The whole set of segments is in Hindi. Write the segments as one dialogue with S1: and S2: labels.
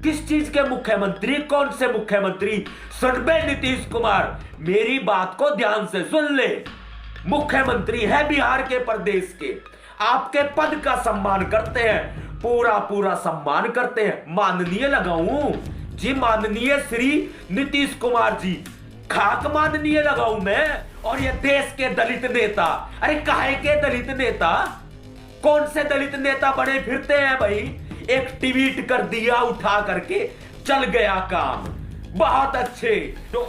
S1: किस चीज के मुख्यमंत्री, कौन से मुख्यमंत्री? सुन बे नीतीश कुमार, मेरी बात को ध्यान से सुन ले। मुख्यमंत्री है बिहार के प्रदेश के, आपके पद का सम्मान करते हैं, पूरा पूरा सम्मान करते हैं। माननीय लगाऊं जी, माननीय श्री नीतीश कुमार जी, खाक माननीय लगाऊं मैं? और ये देश के दलित नेता, अरे काहे के दलित नेता? कौन से दलित नेता बने फिरते हैं भाई? एक ट्वीट कर दिया उठा करके, चल गया काम। बहुत अच्छे। तो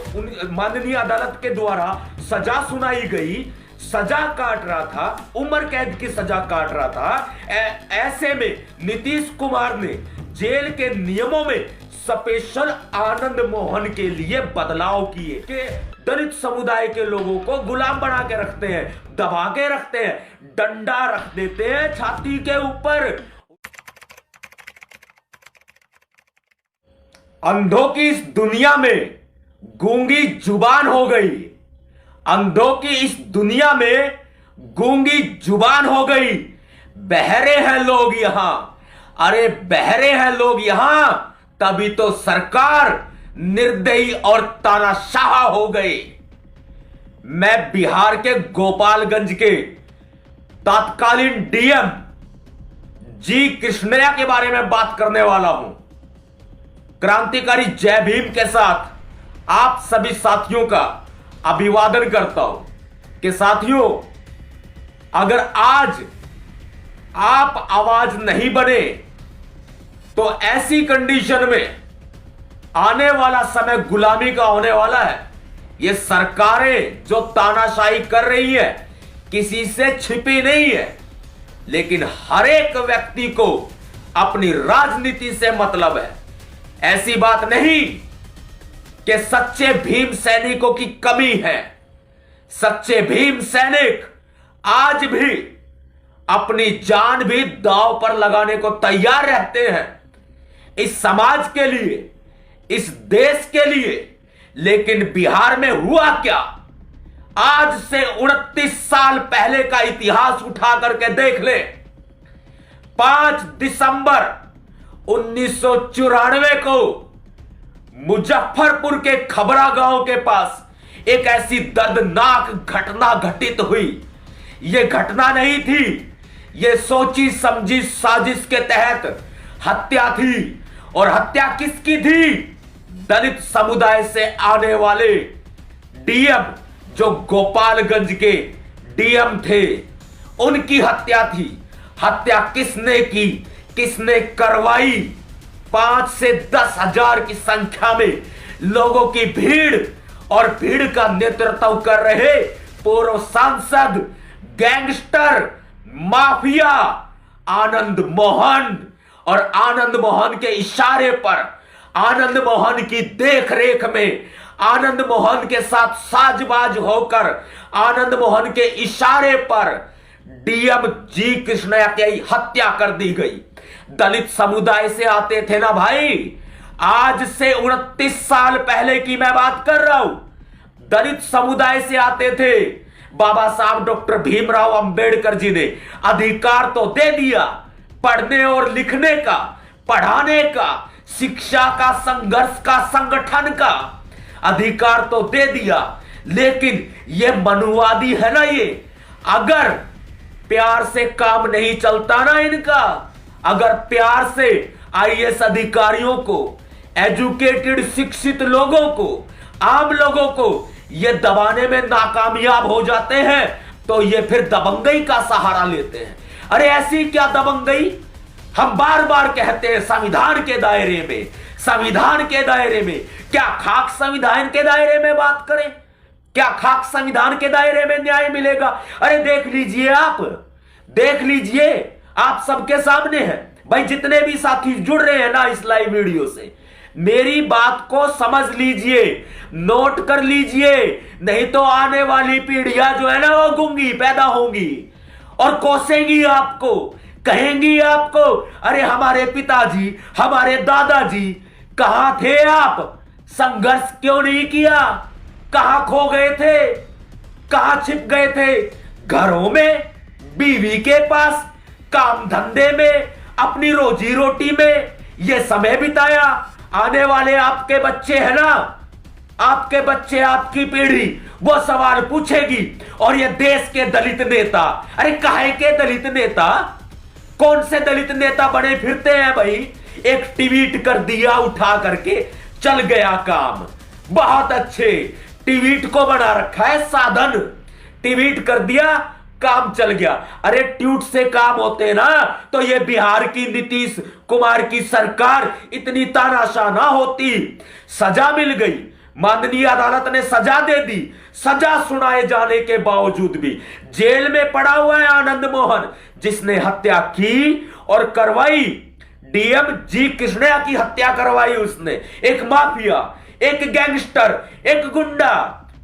S1: माननीय अदालत के द्वारा सजा सुनाई गई, सजा काट रहा था, उम्र कैद की सजा काट रहा था। ऐसे में नीतीश कुमार ने जेल के नियमों में स्पेशल आनंद मोहन के लिए बदलाव किए कि दलित समुदाय के लोगों को गुलाम बना के रखते हैं, दबा के रखते हैं, डंडा रख देते हैं छाती के ऊपर। अंधों की इस दुनिया में गूंगी जुबान हो गई, अंधों की इस दुनिया में गूंगी जुबान हो गई। बहरे हैं लोग यहां, अरे बहरे हैं लोग यहां, तभी तो सरकार निर्दयी और तानाशाह हो गई। मैं बिहार के गोपालगंज के तत्कालीन डीएम जी कृष्णैया के बारे में बात करने वाला हूं। क्रांतिकारी जय भीम के साथ आप सभी साथियों का अभिवादन करता हूं कि साथियों, अगर आज आप आवाज नहीं बने तो ऐसी कंडीशन में आने वाला समय गुलामी का होने वाला है। ये सरकारें जो तानाशाही कर रही है किसी से छिपी नहीं है, लेकिन हर एक व्यक्ति को अपनी राजनीति से मतलब है। ऐसी बात नहीं कि सच्चे भीम सैनिकों की कमी है। सच्चे भीम सैनिक आज भी अपनी जान भी दांव पर लगाने को तैयार रहते हैं, इस समाज के लिए, इस देश के लिए। लेकिन बिहार में हुआ क्या? आज से 29 साल पहले का इतिहास उठा करके देख ले। 5 दिसंबर 1994 को मुजफ्फरपुर के खबरा गांव के पास एक ऐसी दर्दनाक घटना घटित हुई। यह घटना नहीं थी, यह सोची समझी साजिश के तहत हत्या थी। और हत्या किसकी थी? दलित समुदाय से आने वाले डीएम, जो गोपालगंज के डीएम थे, उनकी हत्या थी। हत्या किसने की, किसने करवाई? 5 से 10 हजार की संख्या में लोगों की भीड़, और भीड़ का नेतृत्व कर रहे पूर्व सांसद, गैंगस्टर, माफिया आनंद मोहन। और आनंद मोहन के इशारे पर, आनंद मोहन की देखरेख में, आनंद मोहन के साथ साजबाज होकर, आनंद मोहन के इशारे पर डीएम जी कृष्णैया की हत्या कर दी गई। दलित समुदाय से आते थे ना भाई, आज से 29 साल पहले की मैं बात कर रहा हूं। दलित समुदाय से आते थे। बाबा साहब डॉक्टर भीमराव अंबेडकर जी ने अधिकार तो दे दिया, पढ़ने और लिखने का, पढ़ाने का, शिक्षा का, संघर्ष का, संगठन का अधिकार तो दे दिया। लेकिन ये मनुवादी है ना ये। अगर प्यार से काम नहीं चलता ना इनका, अगर प्यार से आईएएस अधिकारियों को, एजुकेटेड शिक्षित लोगों को, आम लोगों को ये दबाने में नाकामयाब हो जाते हैं, तो ये फिर दबंगई का सहारा लेते हैं। अरे ऐसी क्या दबंगई? हम बार बार कहते हैं संविधान के दायरे में, संविधान के दायरे में। क्या खाक संविधान के दायरे में बात करें? क्या खाक संविधान के दायरे में न्याय मिलेगा? अरे देख लीजिए, आप देख लीजिए, आप सबके सामने है भाई। जितने भी साथी जुड़ रहे हैं ना इस लाइव वीडियो से, मेरी बात को समझ लीजिए, नोट कर लीजिए, नहीं तो आने वाली पीढ़ियां जो है ना वो गूंगी पैदा होंगी और कोसेंगी आपको, कहेंगी आपको, अरे हमारे पिताजी, हमारे दादाजी कहां थे आप? संघर्ष क्यों नहीं किया? कहां खो गए थे? कहां छिप गए थे? घरों में, बीवी के पास, काम धंधे में, अपनी रोजी रोटी में, ये समय बिताया। आने वाले आपके बच्चे हैं ना, आपके बच्चे, आपकी पीढ़ी, वो सवाल पूछेगी। और ये देश के दलित नेता, अरे काहे के दलित नेता, कौन से दलित नेता बने फिरते हैं भाई? एक ट्वीट कर दिया उठा करके, चल गया काम। बहुत अच्छे, ट्वीट को बना रखा है साधन, ट्वीट कर दिया काम चल गया। अरे ट्वीट से काम होते ना तो ये बिहार की नीतीश कुमार की सरकार इतनी तानाशाह ना होती। सजा मिल गई, माननीय अदालत ने सजा दे दी। सजा सुनाए जाने के बावजूद भी जेल में पड़ा हुआ है आनंद मोहन, जिसने हत्या की और करवाई। डीएम जी कृष्णया की हत्या करवाई उसने। एक माफिया, एक गैंगस्टर, एक गुंडा,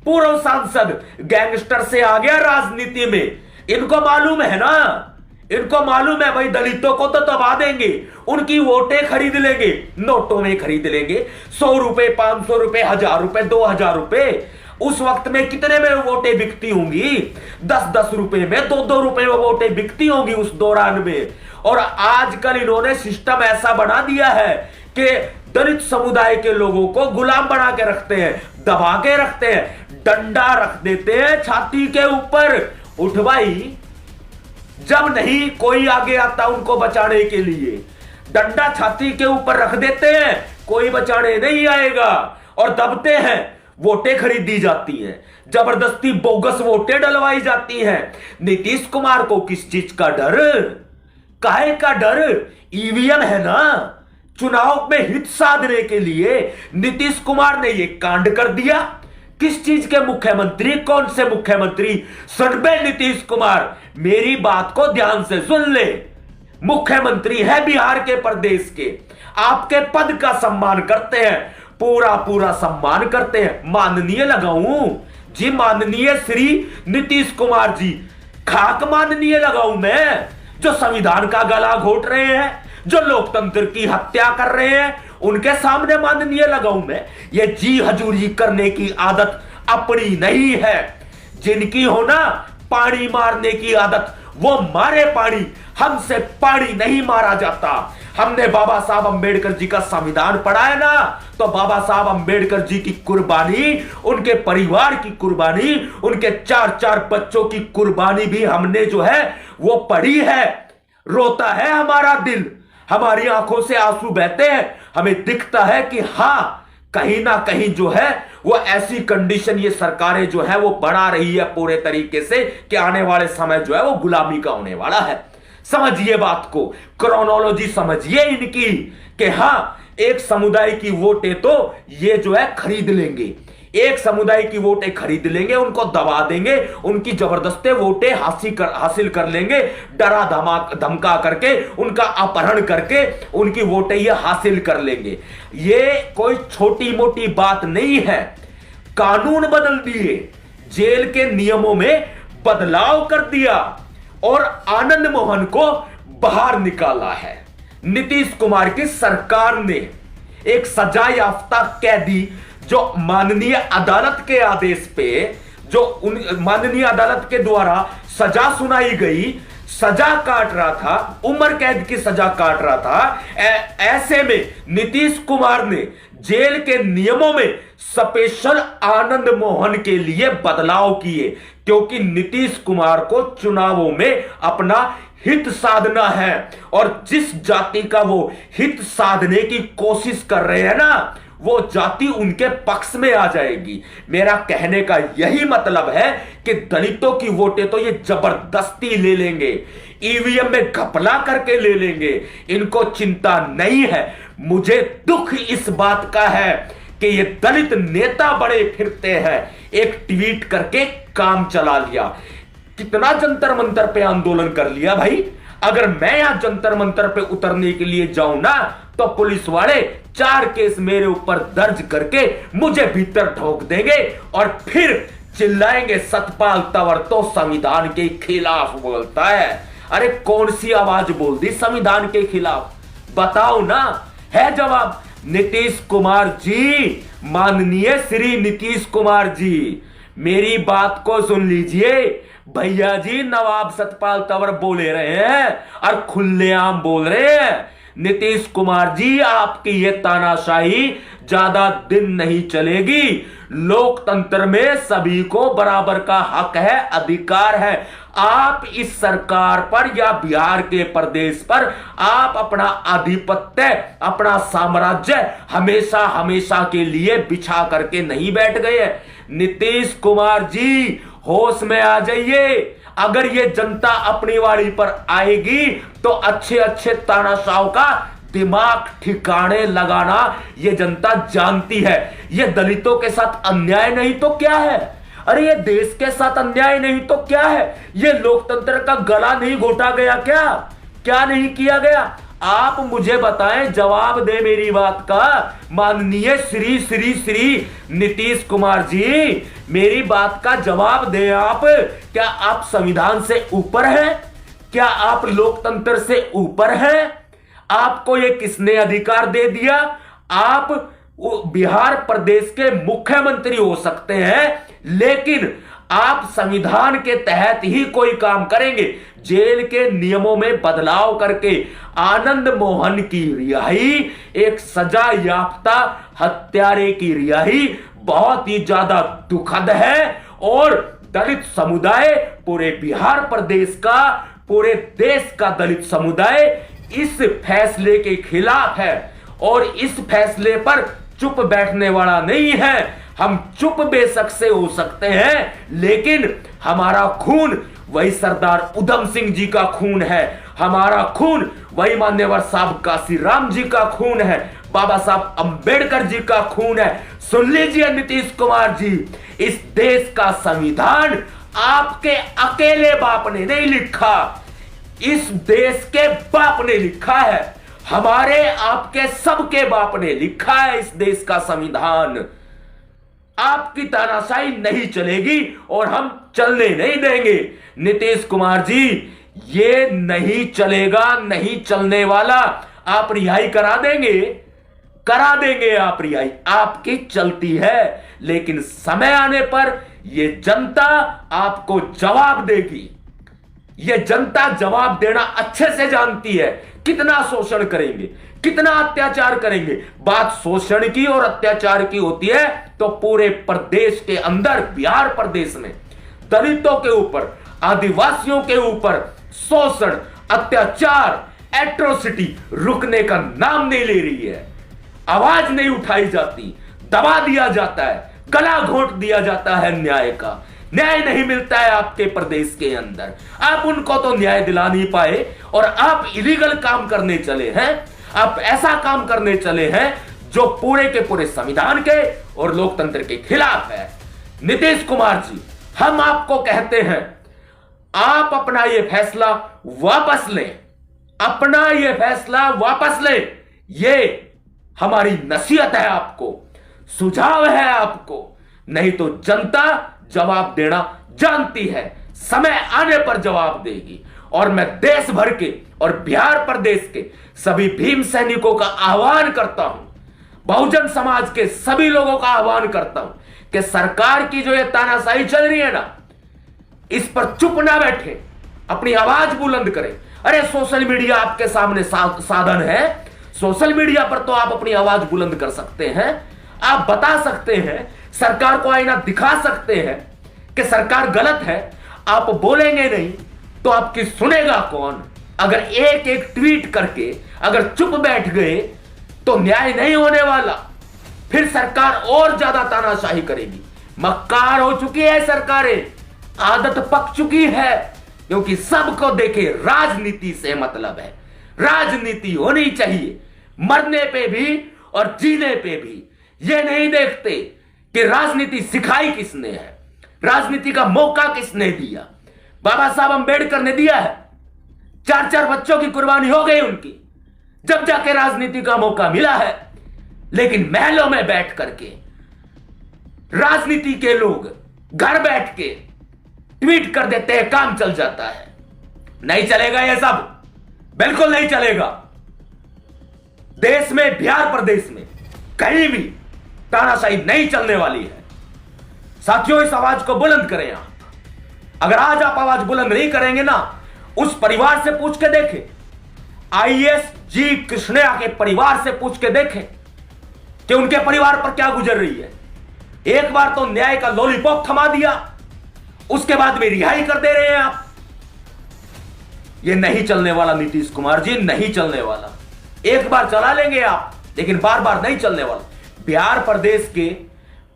S1: पूर्व सांसद गैंगस्टर से आ गया राजनीति में। इनको मालूम है ना, इनको मालूम है भाई दलितों को तो दबा देंगे, उनकी वोटें खरीद लेंगे, नोटों में खरीद लेंगे। 100 रुपए, 500 रुपए, 1000 रुपए, 2000 रुपए। उस वक्त में कितने में वोटें बिकती होंगी? 10-10 रुपए में, 2-2 रुपए में वोटें बिकती होंगी उस दौरान में। और आजकल इन्होंने सिस्टम ऐसा बना दिया है कि दलित समुदाय के लोगों को गुलाम बना के रखते हैं, दबा के रखते हैं, डंडा रख देते हैं छाती के ऊपर। उठ भाई, जब नहीं कोई आगे आता उनको बचाने के लिए, डंडा छाती के ऊपर रख देते हैं, कोई बचाने नहीं आएगा और दबते हैं। वोटें खरीदी जाती हैं, जबरदस्ती बोगस वोटें डलवाई जाती हैं। नीतीश कुमार को किस चीज का डर, काहे का डर? ईवीएम है ना, चुनाव में हित साधने के लिए नीतीश कुमार ने यह कांड कर दिया। किस चीज के मुख्यमंत्री, कौन से मुख्यमंत्री? सनबे नीतीश कुमार, मेरी बात को ध्यान से सुन ले। मुख्यमंत्री है बिहार के प्रदेश के, आपके पद का सम्मान करते हैं, पूरा पूरा सम्मान करते हैं। माननीय लगाऊं जी, माननीय श्री नीतीश कुमार जी, खाक माननीय लगाऊं मैं, जो संविधान का गला घोट रहे हैं, जो लोकतंत्र की हत्या कर रहे हैं, उनके सामने माननीय लगाऊं मैं? ये जी हजूरी करने की आदत अपनी नहीं है। जिनकी हो ना पानी मारने की आदत, वो मारे पानी, हमसे पानी नहीं मारा जाता। हमने बाबा साहब अंबेडकर जी का संविधान पढ़ा है ना, तो बाबा साहब अंबेडकर जी की कुर्बानी, उनके परिवार की कुर्बानी, उनके 4-4 बच्चों की कुर्बानी भी हमने जो है वो पढ़ी है। रोता है हमारा दिल, हमारी आंखों से आंसू बहते हैं, हमें दिखता है कि हाँ, कहीं ना कहीं जो है वो ऐसी कंडीशन ये सरकारें जो है वो बढ़ा रही है पूरे तरीके से कि आने वाले समय जो है वो गुलामी का होने वाला है। समझिए बात को, क्रोनोलॉजी समझिए इनकी कि हाँ, एक समुदाय की वोटें तो ये जो है खरीद लेंगे, एक समुदाय की वोटें खरीद लेंगे, उनको दबा देंगे, उनकी जबरदस्ती वोटें हासिल कर लेंगे, डरा धमका करके, उनका अपहरण करके उनकी वोटें ये हासिल कर लेंगे। ये कोई छोटी मोटी बात नहीं है। कानून बदल दिए, जेल के नियमों में बदलाव कर दिया और आनंद मोहन को बाहर निकाला है। नीतीश कुमार की सरकार ने एक सजा याफ्ता कैदी, जो माननीय अदालत के आदेश पे, जो माननीय अदालत के द्वारा सजा सुनाई गई, सजा काट रहा था, उम्र कैद की सजा काट रहा था, ऐसे में नीतीश कुमार ने जेल के नियमों में स्पेशल आनंद मोहन के लिए बदलाव किए, क्योंकि नीतीश कुमार को चुनावों में अपना हित साधना है और जिस जाति का वो हित साधने की कोशिश कर रहे हैं ना, वो जाति उनके पक्ष में आ जाएगी। मेरा कहने का यही मतलब है कि दलितों की वोटें तो ये जबरदस्ती ले लेंगे, ईवीएम में घपला करके ले लेंगे, इनको चिंता नहीं है। मुझे दुख इस बात का है कि ये दलित नेता बड़े फिरते हैं, एक ट्वीट करके काम चला लिया। कितना जंतर मंतर पे आंदोलन कर लिया भाई। अगर मैं यहां जंतर मंतर पे उतरने के लिए जाऊं ना, तो पुलिस वाले 4 केस मेरे ऊपर दर्ज करके मुझे भीतर ठोक देंगे और फिर चिल्लाएंगे, सतपाल तंवर तो संविधान के खिलाफ बोलता है। अरे कौन सी आवाज बोल दी संविधान के खिलाफ, बताओ ना। है जवाब, नीतीश कुमार जी, माननीय श्री नीतीश कुमार जी, मेरी बात को सुन लीजिए। भैया जी, नवाब सतपाल तंवर बोले रहे हैं और खुलेआम बोल रहे हैं। नीतीश कुमार जी, आपकी ये तानाशाही ज्यादा दिन नहीं चलेगी। लोकतंत्र में सभी को बराबर का हक है, अधिकार है। आप इस सरकार पर या बिहार के प्रदेश पर आप अपना आधिपत्य, अपना साम्राज्य हमेशा हमेशा के लिए बिछा करके नहीं बैठ गए। नीतीश कुमार जी, होश में आ जाइए। अगर ये जनता अपनी वाली पर आएगी तो अच्छे अच्छे तानाशाहों का दिमाग ठिकाने लगाना ये जनता जानती है। ये दलितों के साथ अन्याय नहीं तो क्या है? अरे ये देश के साथ अन्याय नहीं तो क्या है? ये लोकतंत्र का गला नहीं घोटा गया क्या? क्या नहीं किया गया? आप मुझे बताएं, जवाब दे मेरी बात का। माननीय श्री श्री श्री नीतीश कुमार जी, मेरी बात का जवाब दे आप। क्या आप संविधान से ऊपर हैं? क्या आप लोकतंत्र से ऊपर हैं? आपको ये किसने अधिकार दे दिया? आप बिहार प्रदेश के मुख्यमंत्री हो सकते हैं, लेकिन आप संविधान के तहत ही कोई काम करेंगे। जेल के नियमों में बदलाव करके आनंद मोहन की रिहाई, एक सजा याफ्ता हत्यारे की रिहाई बहुत ही ज्यादा दुखद है। और दलित समुदाय, पूरे बिहार प्रदेश का, पूरे देश का दलित समुदाय इस फैसले के खिलाफ है और इस फैसले पर चुप बैठने वाला नहीं है। हम चुप बेशक से हो सकते हैं, लेकिन हमारा खून वही सरदार उधम सिंह जी का खून है। हमारा खून वही मान्यवर साहब काशीराम जी का खून है, बाबा साहब अंबेडकर जी का खून है। सुन लीजिए नीतीश कुमार जी, इस देश का संविधान आपके अकेले बाप ने नहीं लिखा, इस देश के बाप ने लिखा है। हमारे आपके सबके बाप ने लिखा है इस देश का संविधान। आपकी तानाशाही नहीं चलेगी और हम चलने नहीं देंगे। नीतीश कुमार जी, ये नहीं चलेगा, नहीं चलने वाला। आप रिहाई करा देंगे आप रिहाई, आपकी चलती है, लेकिन समय आने पर ये जनता आपको जवाब देगी। ये जनता जवाब देना अच्छे से जानती है। कितना शोषण करेंगे, कितना अत्याचार करेंगे। बात शोषण की और अत्याचार की होती है तो पूरे प्रदेश के अंदर, बिहार प्रदेश में दलितों के ऊपर, आदिवासियों के ऊपर शोषण, अत्याचार, एट्रोसिटी रुकने का नाम नहीं ले रही है। आवाज नहीं उठाई जाती, दबा दिया जाता है, गला घोंट दिया जाता है। न्याय नहीं मिलता है आपके प्रदेश के अंदर। आप उनको तो न्याय दिला नहीं पाए और आप इलीगल काम करने चले हैं। आप ऐसा काम करने चले हैं जो पूरे के पूरे संविधान के और लोकतंत्र के खिलाफ है। नीतीश कुमार जी, हम आपको कहते हैं, आप अपना यह फैसला वापस लें, अपना यह फैसला वापस लें। यह हमारी नसीहत है आपको, सुझाव है आपको। नहीं तो जनता जवाब देना जानती है, समय आने पर जवाब देगी। और मैं देश भर के और बिहार प्रदेश के सभी भीम सैनिकों का आह्वान करता हूं, बहुजन समाज के सभी लोगों का आह्वान करता हूं कि सरकार की जो ये तानाशाही चल रही है ना, इस पर चुप ना बैठे, अपनी आवाज बुलंद करें। अरे सोशल मीडिया आपके सामने साधन है, सोशल मीडिया पर तो आप अपनी आवाज बुलंद कर सकते हैं। आप बता सकते हैं, सरकार को आईना दिखा सकते हैं कि सरकार गलत है। आप बोलेंगे नहीं तो आपकी सुनेगा कौन? अगर एक एक ट्वीट करके अगर चुप बैठ गए तो न्याय नहीं होने वाला, फिर सरकार और ज्यादा तानाशाही करेगी। मक्कार हो चुकी है सरकारें, आदत पक चुकी है, क्योंकि सबको देखे राजनीति से मतलब है। राजनीति होनी चाहिए, मरने पे भी और जीने पे भी। ये नहीं देखते कि राजनीति सिखाई किसने है, राजनीति का मौका किसने दिया। बाबा साहब अंबेडकर ने दिया है, 4-4 बच्चों की कुर्बानी हो गई उनकी, जब जाके राजनीति का मौका मिला है। लेकिन महलों में बैठ करके राजनीति के लोग घर बैठ के ट्वीट कर देते हैं, काम चल जाता है। नहीं चलेगा ये सब, बिल्कुल नहीं चलेगा। देश में, बिहार प्रदेश में कहीं भी तानाशाही नहीं चलने वाली है। साथियों, इस आवाज को बुलंद करें आप। अगर आज आप आवाज बुलंद नहीं करेंगे ना, उस परिवार से पूछ के देखें, आईएएस जी कृष्णा के परिवार से पूछ के देखें कि उनके परिवार पर क्या गुजर रही है। एक बार तो न्याय का लॉलीपॉप थमा दिया, उसके बाद भी रिहाई कर दे रहे हैं आप। ये नहीं चलने वाला नीतीश कुमार जी, नहीं चलने वाला। एक बार चला लेंगे आप, लेकिन बार बार नहीं चलने वाला। बिहार प्रदेश के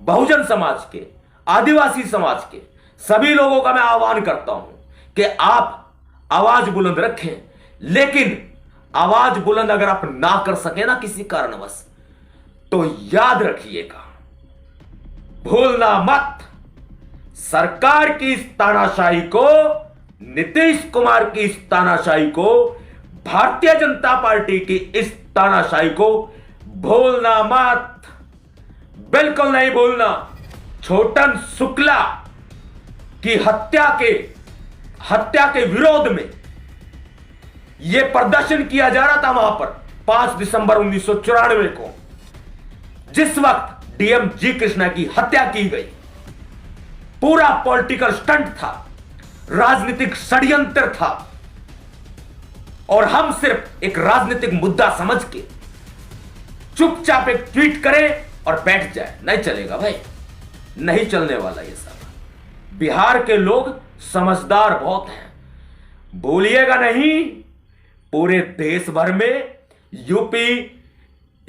S1: बहुजन समाज के, आदिवासी समाज के सभी लोगों का मैं आह्वान करता हूं कि आप आवाज बुलंद रखें, लेकिन आवाज बुलंद अगर आप ना कर सके ना किसी कारणवश, तो याद रखिएगा, भूलना मत, सरकार की इस तानाशाही को, नीतीश कुमार की इस तानाशाही को, भारतीय जनता पार्टी की इस तानाशाही को भूलना मत, बिल्कुल नहीं भूलना। छोटन शुक्ला की हत्या के विरोध में यह प्रदर्शन किया जा रहा था वहां पर 5 दिसंबर 1994 को, जिस वक्त डीएम जी कृष्णा की हत्या की गई। पूरा पॉलिटिकल स्टंट था, राजनीतिक षड्यंत्र था, और हम सिर्फ एक राजनीतिक मुद्दा समझ के चुपचाप एक ट्वीट करें और बैठ जाए, नहीं चलेगा भाई, नहीं चलने वाला ये सब। बिहार के लोग समझदार बहुत हैं, भूलिएगा नहीं। पूरे देश भर में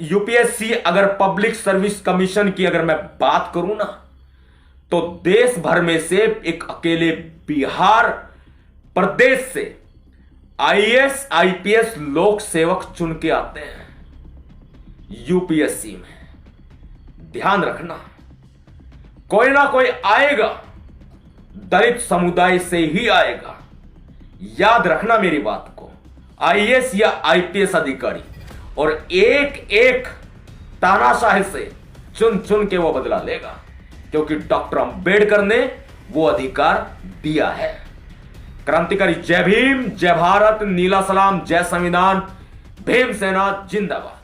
S1: यूपीएससी अगर पब्लिक सर्विस कमीशन की अगर मैं बात करूं ना, तो देश भर में से एक अकेले बिहार प्रदेश से आईएएस आईपीएस लोक सेवक चुन के आते हैं यूपीएससी में। ध्यान रखना, कोई ना कोई आएगा, दलित समुदाय से ही आएगा। याद रखना मेरी बात को, आईएएस या आईपीएस अधिकारी, और एक एक तानाशाही से चुन चुन के वो बदला लेगा, क्योंकि डॉक्टर अंबेडकर ने वो अधिकार दिया है। क्रांतिकारी जय भीम, जय भारत, नीला सलाम, जय संविधान, भीम सेना जिंदाबाद।